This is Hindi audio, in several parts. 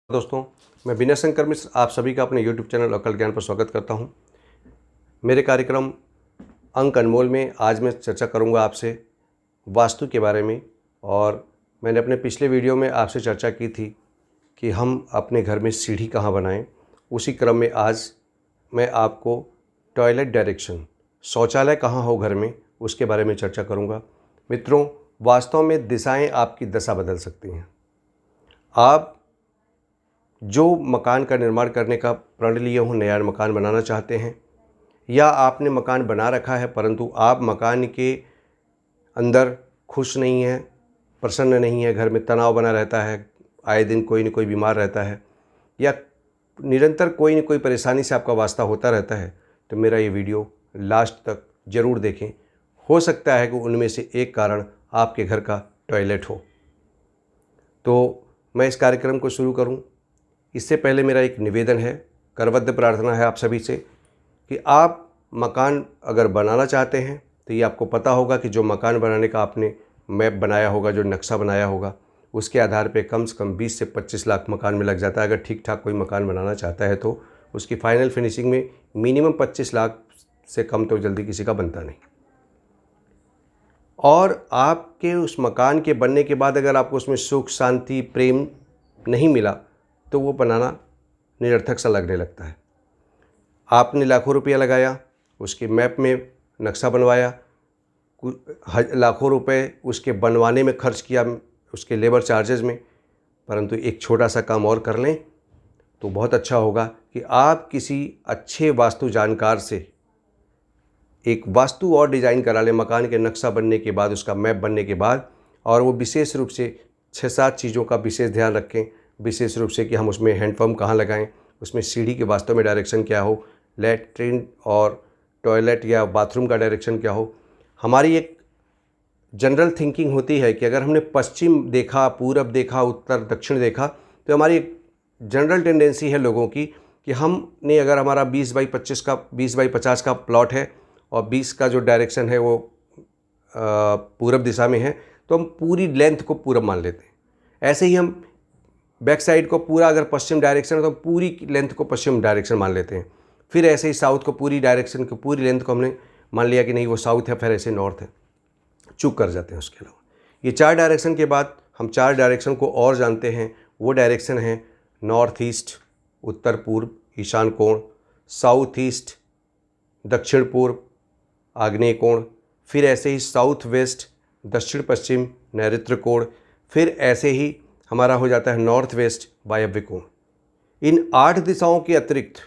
दोस्तों, मैं विनय शंकर मिश्र आप सभी का अपने YouTube चैनल अकल ज्ञान पर स्वागत करता हूं। मेरे कार्यक्रम अंक अनमोल में आज मैं चर्चा करूंगा आपसे वास्तु के बारे में। और मैंने अपने पिछले वीडियो में आपसे चर्चा की थी कि हम अपने घर में सीढ़ी कहां बनाएं। उसी क्रम में आज मैं आपको टॉयलेट डायरेक्शन, शौचालय कहां हो घर में, उसके बारे में चर्चा करूँगा। मित्रों, वास्तव में दिशाएँ आपकी दशा बदल सकती हैं। आप जो मकान का निर्माण करने का प्रण लिए हो, नया मकान बनाना चाहते हैं, या आपने मकान बना रखा है परंतु आप मकान के अंदर खुश नहीं हैं, प्रसन्न नहीं है, घर में तनाव बना रहता है, आए दिन कोई न कोई बीमार रहता है, या निरंतर कोई न कोई परेशानी से आपका वास्ता होता रहता है, तो मेरा ये वीडियो लास्ट तक ज़रूर देखें। हो सकता है कि उनमें से एक कारण आपके घर का टॉयलेट हो। तो मैं इस कार्यक्रम को शुरू करूं, इससे पहले मेरा एक निवेदन है, करबद्ध प्रार्थना है आप सभी से कि आप मकान अगर बनाना चाहते हैं तो ये आपको पता होगा कि जो मकान बनाने का आपने मैप बनाया होगा, जो नक्शा बनाया होगा, उसके आधार पे कम से कम 20 से 25 लाख मकान में लग जाता है। अगर ठीक ठाक कोई मकान बनाना चाहता है तो उसकी फाइनल फिनिशिंग में मिनिमम 25 लाख से कम तो जल्दी किसी का बनता नहीं। और आपके उस मकान के बनने के बाद अगर आपको उसमें सुख, शांति, प्रेम नहीं मिला तो वो बनाना निरर्थक सा लगने लगता है। आपने लाखों रुपया लगाया, उसके मैप में नक्शा बनवाया, लाखों रुपए उसके बनवाने में खर्च किया, उसके लेबर चार्जेस में, परंतु एक छोटा सा काम और कर लें तो बहुत अच्छा होगा कि आप किसी अच्छे वास्तु जानकार से एक वास्तु और डिज़ाइन करा लें मकान के नक्शा बनने के बाद, उसका मैप बनने के बाद। और वो विशेष रूप से 6-7 चीज़ों का विशेष ध्यान रखें। विशेष रूप से कि हम उसमें हैंडपम्प कहाँ लगाएं, उसमें सीढ़ी के वास्तव में डायरेक्शन क्या हो, लैट्रिन और टॉयलेट या बाथरूम का डायरेक्शन क्या हो। हमारी एक जनरल थिंकिंग होती है कि अगर हमने पश्चिम देखा, पूरब देखा, उत्तर दक्षिण देखा, तो हमारी एक जनरल टेंडेंसी है लोगों की कि हमने अगर हमारा 20 बाई 50 का प्लॉट है और 20 का जो डायरेक्शन है वो पूरब दिशा में है, तो हम पूरी लेंथ को पूरब मान लेते हैं। ऐसे ही हम बैक साइड को पूरा अगर पश्चिम डायरेक्शन है तो पूरी लेंथ को पश्चिम डायरेक्शन मान लेते हैं। फिर ऐसे ही साउथ को पूरी डायरेक्शन को, पूरी लेंथ को हमने मान लिया कि नहीं वो साउथ है, फिर ऐसे नॉर्थ है, चूक कर जाते हैं। उसके अलावा ये 4 डायरेक्शन के बाद हम 4 डायरेक्शन को और जानते हैं। वो डायरेक्शन है नॉर्थ ईस्ट, उत्तर पूर्व, ईशान कोण, साउथ ईस्ट, दक्षिण पूर्व, आग्नेय कोण, फिर ऐसे ही साउथ वेस्ट, दक्षिण पश्चिम, नैऋत्य कोण, फिर ऐसे ही हमारा हो जाता है नॉर्थ वेस्ट, वायव्य कोण। इन 8 दिशाओं के अतिरिक्त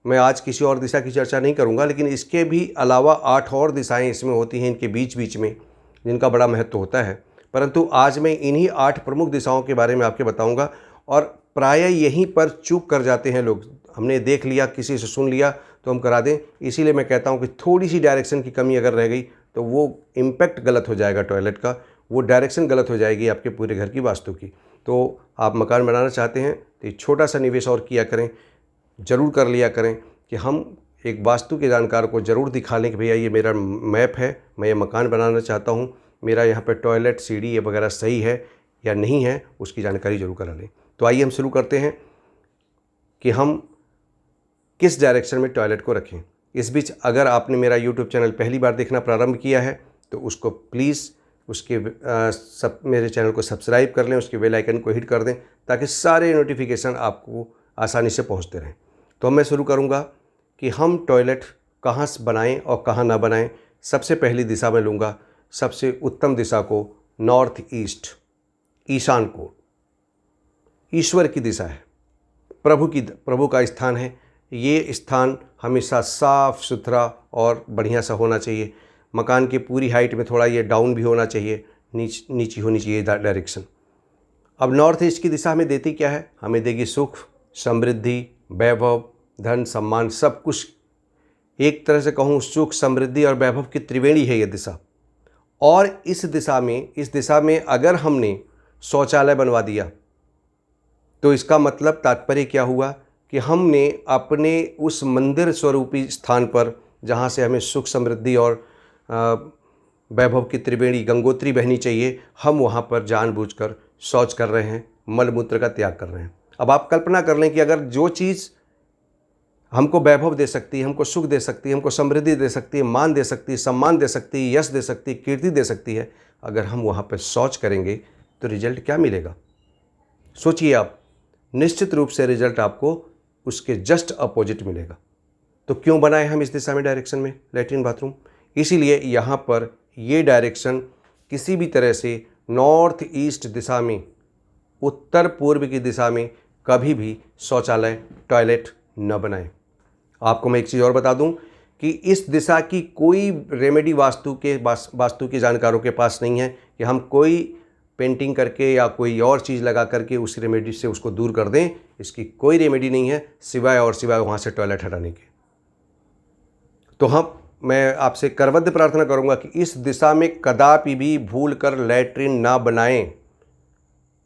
मैं आज किसी और दिशा की चर्चा नहीं करूंगा, लेकिन इसके भी अलावा 8 और दिशाएं इसमें होती हैं इनके बीच बीच में, जिनका बड़ा महत्व होता है। परंतु आज मैं इन्हीं 8 प्रमुख दिशाओं के बारे में आपके बताऊंगा। और प्रायः यहीं पर चूक कर जाते हैं लोग। हमने देख लिया, किसी से सुन लिया तो हम करा दें। इसीलिए मैं कहता हूँ कि थोड़ी सी डायरेक्शन की कमी अगर रह गई तो वो इम्पैक्ट गलत हो जाएगा टॉयलेट का, वो डायरेक्शन गलत हो जाएगी आपके पूरे घर की वास्तु की। तो आप मकान बनाना चाहते हैं तो एक छोटा सा निवेश और किया करें, ज़रूर कर लिया करें कि हम एक वास्तु के जानकार को ज़रूर दिखा लें कि भैया ये मेरा मैप है, मैं ये मकान बनाना चाहता हूँ, मेरा यहाँ पे टॉयलेट, सीढ़ी ये वगैरह सही है या नहीं है, उसकी जानकारी ज़रूर करा लें। तो आइए हम शुरू करते हैं कि हम किस डायरेक्शन में टॉयलेट को रखें। इस बीच अगर आपने मेरा YouTube चैनल पहली बार देखना प्रारंभ किया है तो उसको प्लीज़ उसके मेरे चैनल को सब्सक्राइब कर लें, उसके बेल आइकन को हिट कर दें ताकि सारे नोटिफिकेशन आपको आसानी से पहुंचते रहें। तो मैं शुरू करूंगा कि हम टॉयलेट कहाँ से बनाएं और कहाँ ना बनाएं। सबसे पहली दिशा में लूँगा, सबसे उत्तम दिशा को, नॉर्थ ईस्ट, ईशान कोण। ईश्वर की दिशा है, प्रभु का स्थान है। ये स्थान हमेशा साफ़ सुथरा और बढ़िया सा होना चाहिए। मकान की पूरी हाइट में थोड़ा ये डाउन भी होना चाहिए, नीची होनी चाहिए डायरेक्शन। अब नॉर्थ ईस्ट की दिशा हमें देती क्या है? हमें देगी सुख, समृद्धि, वैभव, धन, सम्मान, सब कुछ। एक तरह से कहूँ सुख, समृद्धि और वैभव की त्रिवेणी है ये दिशा। और इस दिशा में अगर हमने शौचालय बनवा दिया तो इसका मतलब तात्पर्य क्या हुआ कि हमने अपने उस मंदिर स्वरूपी स्थान पर, जहाँ से हमें सुख, समृद्धि और वैभव की त्रिवेणी गंगोत्री बहनी चाहिए, हम वहाँ पर जानबूझकर शौच कर रहे हैं, मल मूत्र का त्याग कर रहे हैं। अब आप कल्पना कर लें कि अगर जो चीज़ हमको वैभव दे सकती है, हमको सुख दे सकती है, हमको समृद्धि दे सकती है, मान दे सकती है, सम्मान दे सकती है, यश दे सकती है, कीर्ति दे सकती है, अगर हम वहाँ पर शौच करेंगे तो रिजल्ट क्या मिलेगा? सोचिए आप, निश्चित रूप से रिजल्ट आपको उसके जस्ट अपोजिट मिलेगा। तो क्यों बनाए हम इस दिशा में डायरेक्शन में लैट्रिन बाथरूम? इसीलिए यहाँ पर ये डायरेक्शन किसी भी तरह से नॉर्थ ईस्ट दिशा में, उत्तर पूर्व की दिशा में कभी भी शौचालय टॉयलेट न बनाएं। आपको मैं एक चीज़ और बता दूं कि इस दिशा की कोई रेमेडी वास्तु के जानकारों के पास नहीं है कि हम कोई पेंटिंग करके या कोई और चीज़ लगा करके उस रेमेडी से उसको दूर कर दें। इसकी कोई रेमेडी नहीं है सिवाय और सिवाय वहाँ से टॉयलेट हटाने के। तो मैं आपसे करबद्ध प्रार्थना करूँगा कि इस दिशा में कदापि भी भूल कर लैट्रिन ना बनाएं,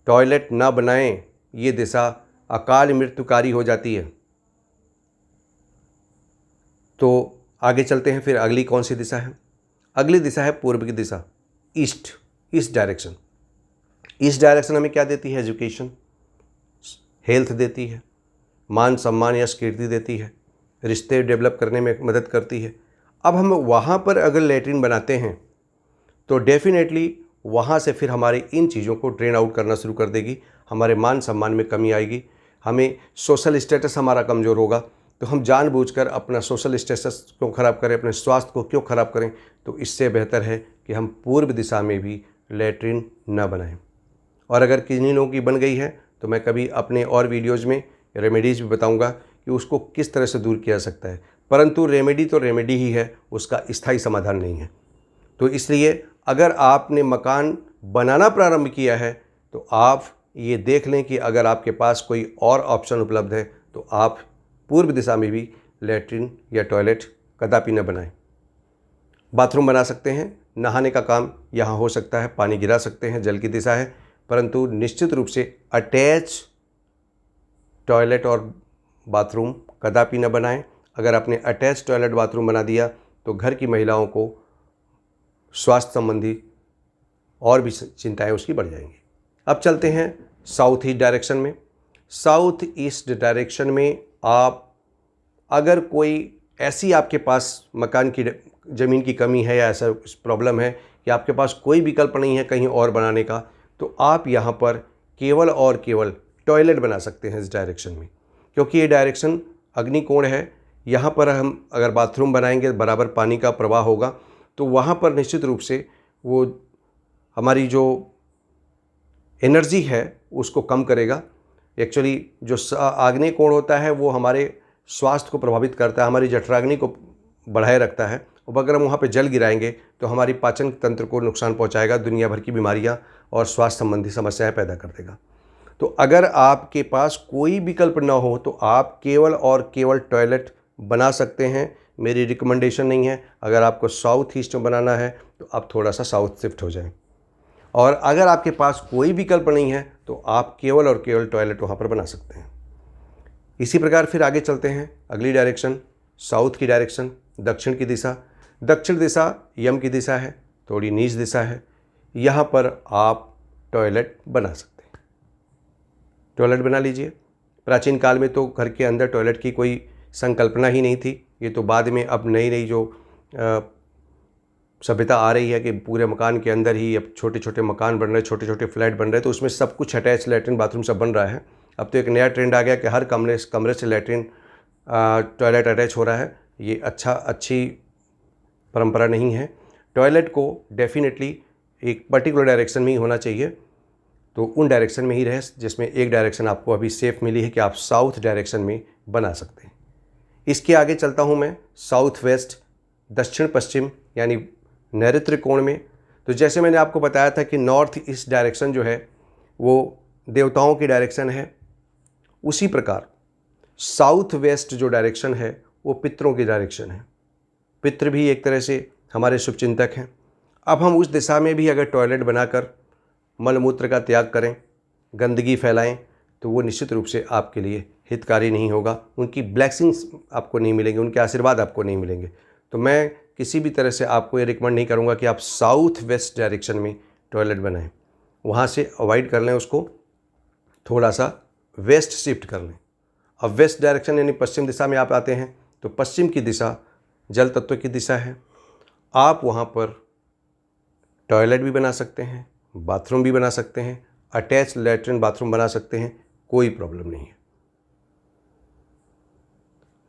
टॉयलेट ना बनाएं। ये दिशा अकाल मृत्युकारी हो जाती है। तो आगे चलते हैं, फिर अगली कौन सी दिशा है? अगली दिशा है पूर्व की दिशा, ईस्ट डायरेक्शन। ईस्ट डायरेक्शन हमें क्या देती है? एजुकेशन, हेल्थ देती है, मान सम्मान यश कीर्ति देती है, रिश्ते डेवलप करने में मदद करती है। अब हम वहाँ पर अगर लैट्रिन बनाते हैं तो डेफिनेटली वहाँ से फिर हमारी इन चीज़ों को ड्रेन आउट करना शुरू कर देगी। हमारे मान सम्मान में कमी आएगी, हमें सोशल स्टेटस हमारा कमज़ोर होगा। तो हम जानबूझकर अपना सोशल स्टेटस क्यों ख़राब करें, अपने स्वास्थ्य को क्यों ख़राब करें? तो इससे बेहतर है कि हम पूर्व दिशा में भी लैट्रिन न बनाएं। और अगर किन्हीं की बन गई है तो मैं कभी अपने और वीडियोज़ में रेमेडीज़ भी बताऊँगा कि उसको किस तरह से दूर किया जा सकता है। परंतु रेमेडी तो रेमेडी ही है, उसका स्थायी समाधान नहीं है। तो इसलिए अगर आपने मकान बनाना प्रारंभ किया है तो आप ये देख लें कि अगर आपके पास कोई और ऑप्शन उपलब्ध है तो आप पूर्व दिशा में भी लैट्रिन या टॉयलेट कदापि न बनाएं। बाथरूम बना सकते हैं, नहाने का काम यहाँ हो सकता है, पानी गिरा सकते हैं, जल की दिशा है, परंतु निश्चित रूप से अटैच टॉयलेट और बाथरूम कदापि न बनाएं। अगर आपने अटैच टॉयलेट बाथरूम बना दिया तो घर की महिलाओं को स्वास्थ्य संबंधी और भी चिंताएं उसकी बढ़ जाएंगी। अब चलते हैं साउथ ईस्ट डायरेक्शन में। साउथ ईस्ट डायरेक्शन में आप अगर कोई ऐसी आपके पास मकान की ज़मीन की कमी है या ऐसा प्रॉब्लम है कि आपके पास कोई विकल्प नहीं है कहीं और बनाने का, तो आप यहाँ पर केवल और केवल टॉयलेट बना सकते हैं इस डायरेक्शन में, क्योंकि ये डायरेक्शन अग्निकोण है। यहाँ पर हम अगर बाथरूम बनाएंगे बराबर पानी का प्रवाह होगा तो वहाँ पर निश्चित रूप से वो हमारी जो एनर्जी है उसको कम करेगा। एक्चुअली जो आग्नेय कोण होता है वो हमारे स्वास्थ्य को प्रभावित करता है, हमारी जठराग्नि को बढ़ाए रखता है। और अगर हम वहाँ पे जल गिराएंगे तो हमारी पाचन तंत्र को नुकसान पहुँचाएगा, दुनिया भर की बीमारियाँ और स्वास्थ्य संबंधी समस्याएं पैदा कर देगा। तो अगर आपके पास कोई विकल्प ना हो तो आप केवल और केवल टॉयलेट बना सकते हैं। मेरी रिकमेंडेशन नहीं है। अगर आपको साउथ ईस्ट में बनाना है तो आप थोड़ा सा साउथ शिफ्ट हो जाएं, और अगर आपके पास कोई विकल्प नहीं है तो आप केवल और केवल टॉयलेट वहाँ पर बना सकते हैं। इसी प्रकार फिर आगे चलते हैं, अगली डायरेक्शन साउथ की डायरेक्शन, दक्षिण की दिशा। दक्षिण दिशा यम की दिशा है, थोड़ी नीच दिशा है। यहाँ पर आप टॉयलेट बना सकते हैं, टॉयलेट बना लीजिए। प्राचीन काल में तो घर के अंदर टॉयलेट की कोई संकल्पना ही नहीं थी। ये तो बाद में अब नई नई जो सभ्यता आ रही है कि पूरे मकान के अंदर ही अब छोटे छोटे मकान बन रहे, छोटे छोटे फ्लैट बन रहे, तो उसमें सब कुछ अटैच लैट्रिन बाथरूम सब बन रहा है। अब तो एक नया ट्रेंड आ गया कि हर कमरे से लैट्रिन टॉयलेट अटैच हो रहा है। ये अच्छी परंपरा नहीं है। टॉयलेट को डेफिनेटली एक पर्टिकुलर डायरेक्शन में ही होना चाहिए, तो उन डायरेक्शन में ही रहे जिसमें एक डायरेक्शन आपको अभी सेफ मिली है कि आप साउथ डायरेक्शन में बना सकते हैं। इसके आगे चलता हूँ मैं साउथ वेस्ट, दक्षिण पश्चिम यानी नैऋत्य कोण में। तो जैसे मैंने आपको बताया था कि नॉर्थ ईस्ट डायरेक्शन जो है वो देवताओं की डायरेक्शन है, उसी प्रकार साउथ वेस्ट जो डायरेक्शन है वो पितरों की डायरेक्शन है। पितृ भी एक तरह से हमारे शुभचिंतक हैं। अब हम उस दिशा में भी अगर टॉयलेट बनाकर मलमूत्र का त्याग करें, गंदगी फैलाएं, तो वो निश्चित रूप से आपके लिए हितकारी नहीं होगा। उनकी ब्लेसिंग्स आपको नहीं मिलेंगे, उनके आशीर्वाद आपको नहीं मिलेंगे। तो मैं किसी भी तरह से आपको ये रिकमेंड नहीं करूँगा कि आप साउथ वेस्ट डायरेक्शन में टॉयलेट बनाएं, वहाँ से अवॉइड कर लें उसको, थोड़ा सा वेस्ट शिफ्ट कर लें। अब वेस्ट डायरेक्शन यानी पश्चिम दिशा में आप आते हैं तो पश्चिम की दिशा जल तत्व की दिशा है। आप वहाँ पर टॉयलेट भी बना सकते हैं, बाथरूम भी बना सकते हैं, अटैच लैट्रिन बाथरूम बना सकते हैं, कोई प्रॉब्लम नहीं है।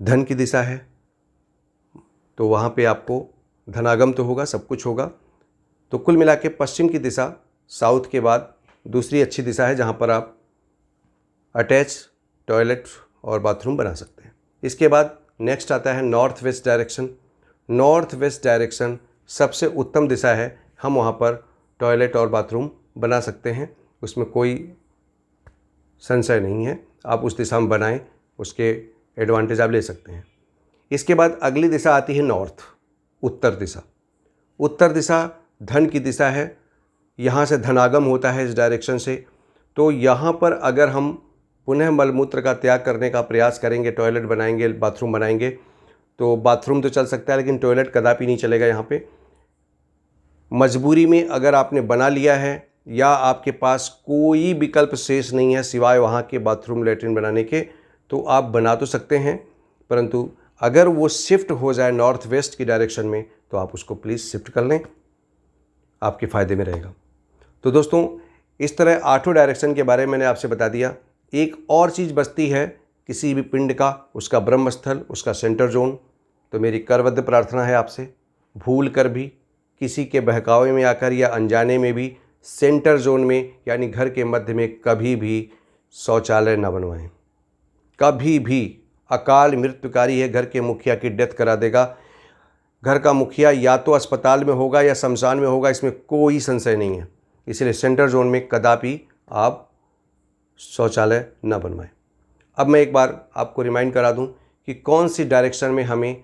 धन की दिशा है तो वहाँ पे आपको धनागम तो होगा, सब कुछ होगा। तो कुल मिला के पश्चिम की दिशा साउथ के बाद दूसरी अच्छी दिशा है जहाँ पर आप अटैच टॉयलेट और बाथरूम बना सकते हैं। इसके बाद नेक्स्ट आता है north west direction. North west direction सबसे उत्तम दिशा है, हम वहाँ पर टॉयलेट और बाथरूम बना सकते हैं, उसमें कोई संशय नहीं है। आप उस दिशा में बनाएं, उसके एडवांटेज आप ले सकते हैं। इसके बाद अगली दिशा आती है नॉर्थ, उत्तर दिशा। उत्तर दिशा धन की दिशा है, यहाँ से धनागम होता है इस डायरेक्शन से। तो यहाँ पर अगर हम पुनः मलमूत्र का त्याग करने का प्रयास करेंगे, टॉयलेट बनाएंगे, बाथरूम बनाएंगे, तो बाथरूम तो चल सकता है लेकिन टॉयलेट कदापि नहीं चलेगा। यहाँ पे मजबूरी में अगर आपने बना लिया है या आपके पास कोई विकल्प शेष नहीं है सिवाय वहाँ के बाथरूम लैट्रिन बनाने के, तो आप बना तो सकते हैं, परंतु अगर वो शिफ्ट हो जाए नॉर्थ वेस्ट की डायरेक्शन में तो आप उसको प्लीज़ शिफ्ट कर लें, आपके फ़ायदे में रहेगा। तो दोस्तों इस तरह 8 डायरेक्शन के बारे में मैंने आपसे बता दिया। एक और चीज़ बचती है किसी भी पिंड का, उसका ब्रह्म स्थल, उसका सेंटर जोन। तो मेरी करबद्ध प्रार्थना है आपसे, भूल कर भी किसी के बहकावे में आकर या अनजाने में भी सेंटर जोन में यानी घर के मध्य में कभी भी शौचालय न बनवाएं। कभी भी अकाल मृत्युकारी है, घर के मुखिया की डेथ करा देगा। घर का मुखिया या तो अस्पताल में होगा या शमशान में होगा, इसमें कोई संशय नहीं है। इसलिए सेंटर जोन में कदापि आप शौचालय न बनवाएं। अब मैं एक बार आपको रिमाइंड करा दूं कि कौन सी डायरेक्शन में हमें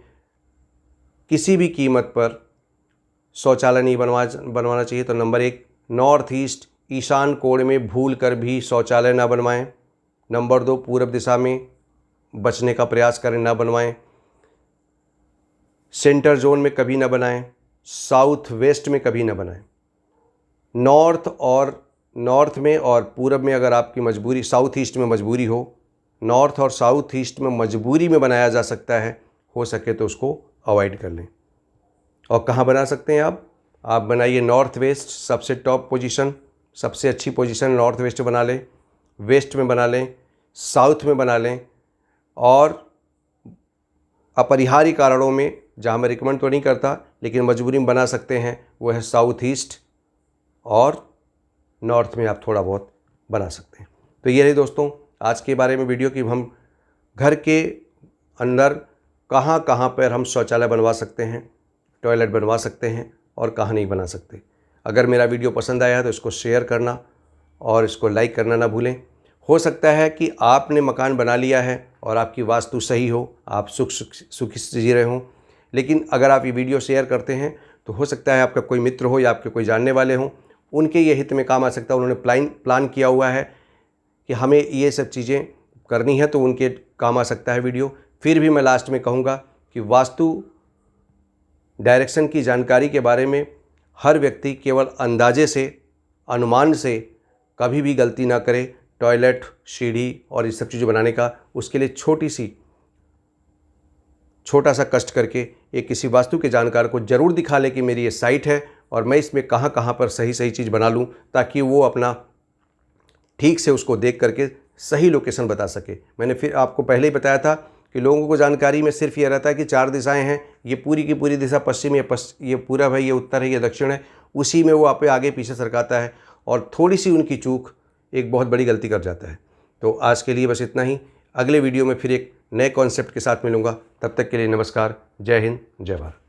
किसी भी कीमत पर शौचालय नहीं बनवाना चाहिए। तो नंबर 1, नॉर्थ ईस्ट ईशान कोण में भूल कर भी शौचालय ना बनवाएं। नंबर 2, पूर्व दिशा में बचने का प्रयास करें, ना बनवाएं। सेंटर जोन में कभी ना बनाएं, साउथ वेस्ट में कभी ना बनाएं। नॉर्थ में और पूरब में अगर आपकी मजबूरी, साउथ ईस्ट में मजबूरी हो, नॉर्थ और साउथ ईस्ट में मजबूरी में बनाया जा सकता है, हो सके तो उसको अवॉइड कर लें। और कहाँ बना सकते हैं आप बनाइए नॉर्थ वेस्ट, सबसे टॉप पोजीशन, सबसे अच्छी पोजीशन नॉर्थ वेस्ट बना लें, वेस्ट में बना लें, साउथ में बना लें। और अपरिहार्य कारणों में, जहाँ मैं रिकमेंड तो नहीं करता लेकिन मजबूरी में बना सकते हैं, वो है साउथ ईस्ट और नॉर्थ में आप थोड़ा बहुत बना सकते हैं। तो ये रही दोस्तों आज के बारे में वीडियो कि हम घर के अंदर कहाँ कहाँ पर हम शौचालय बनवा सकते हैं, टॉयलेट बनवा सकते हैं और कहाँ नहीं बना सकते। अगर मेरा वीडियो पसंद आया है तो इसको शेयर करना और इसको लाइक करना ना भूलें। हो सकता है कि आपने मकान बना लिया है और आपकी वास्तु सही हो, आप सुखी से जी रहे हों, लेकिन अगर आप ये वीडियो शेयर करते हैं तो हो सकता है आपका कोई मित्र हो या आपके कोई जानने वाले हों, उनके ये हित में काम आ सकता है। उन्होंने प्लान किया हुआ है कि हमें ये सब चीज़ें करनी है, तो उनके काम आ सकता है वीडियो। फिर भी मैं लास्ट में कहूँगा कि वास्तु डायरेक्शन की जानकारी के बारे में हर व्यक्ति केवल अंदाजे से, अनुमान से कभी भी गलती ना करे। टॉयलेट, सीढ़ी और ये सब चीज़ें बनाने का उसके लिए छोटा सा कष्ट करके एक किसी वास्तु के जानकार को ज़रूर दिखा ले कि मेरी ये साइट है और मैं इसमें कहाँ कहाँ पर सही चीज़ बना लूँ, ताकि वो अपना ठीक से उसको देख करके सही लोकेशन बता सके। मैंने फिर आपको पहले ही बताया था कि लोगों को जानकारी में सिर्फ ये रहता है कि 4 दिशाएं हैं, ये पूरी की पूरी दिशा पश्चिम है, ये पूरब है, ये उत्तर है, ये दक्षिण है, उसी में वो आप आगे पीछे सरकाता है और थोड़ी सी उनकी चूक एक बहुत बड़ी गलती कर जाता है। तो आज के लिए बस इतना ही। अगले वीडियो में फिर एक नए कॉन्सेप्ट के साथ मिलूँगा। तब तक के लिए नमस्कार। जय हिंद, जय भारत।